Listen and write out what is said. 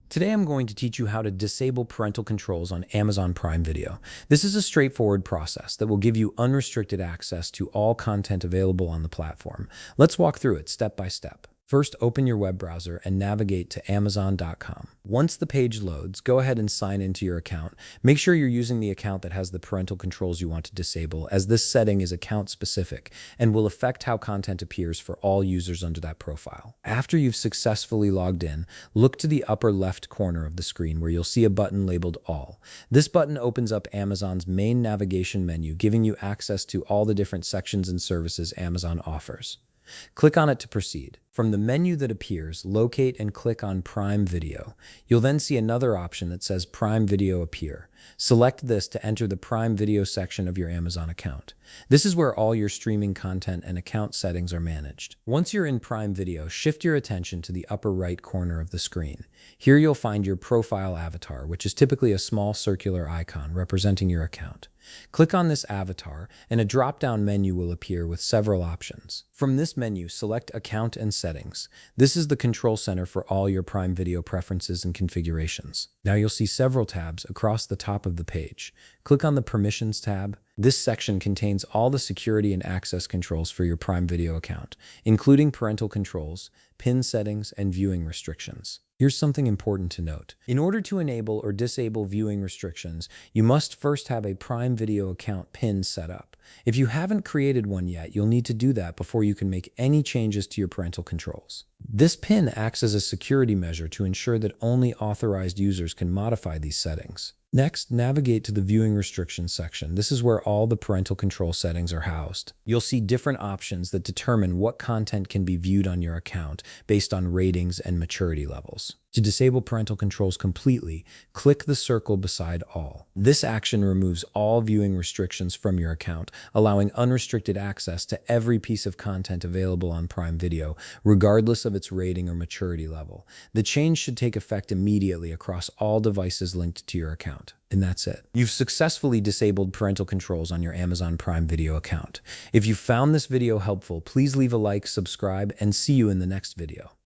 Today I'm going to teach you how to disable parental controls on Amazon Prime Video. This is a straightforward process that will give you unrestricted access to all content available on the platform. Let's walk through it step by step. First, open your web browser and navigate to Amazon.com. Once the page loads, go ahead and sign into your account. Make sure you're using the account that has the parental controls you want to disable, as this setting is account specific and will affect how content appears for all users under that profile. After you've successfully logged in, look to the upper left corner of the screen where you'll see a button labeled All. This button opens up Amazon's main navigation menu, giving you access to all the different sections and services Amazon offers. Click on it to proceed. From the menu that appears, locate and click on Prime Video. You'll then see another option that says Prime Video appear. Select this to enter the Prime Video section of your Amazon account. This is where all your streaming content and account settings are managed. Once you're in Prime Video, shift your attention to the upper right corner of the screen. Here you'll find your profile avatar, which is typically a small circular icon representing your account. Click on this avatar, and a drop-down menu will appear with several options. From this menu, select Account and Settings. This is the control center for all your Prime Video preferences and configurations. Now you'll see several tabs across the top of the page. Click on the Permissions tab. This section contains all the security and access controls for your Prime Video account, including parental controls, PIN settings, and viewing restrictions. Here's something important to note. In order to enable or disable viewing restrictions, you must first have a Prime Video account PIN set up. If you haven't created one yet, you'll need to do that before you can make any changes to your parental controls. This PIN acts as a security measure to ensure that only authorized users can modify these settings. Next, navigate to the Viewing Restrictions section. This is where all the parental control settings are housed. You'll see different options that determine what content can be viewed on your account based on ratings and maturity levels. To disable parental controls completely, click the circle beside All. This action removes all viewing restrictions from your account, allowing unrestricted access to every piece of content available on Prime Video, regardless of its rating or maturity level. The change should take effect immediately across all devices linked to your account. And that's it. You've successfully disabled parental controls on your Amazon Prime Video account. If you found this video helpful, please leave a like, subscribe, and see you in the next video.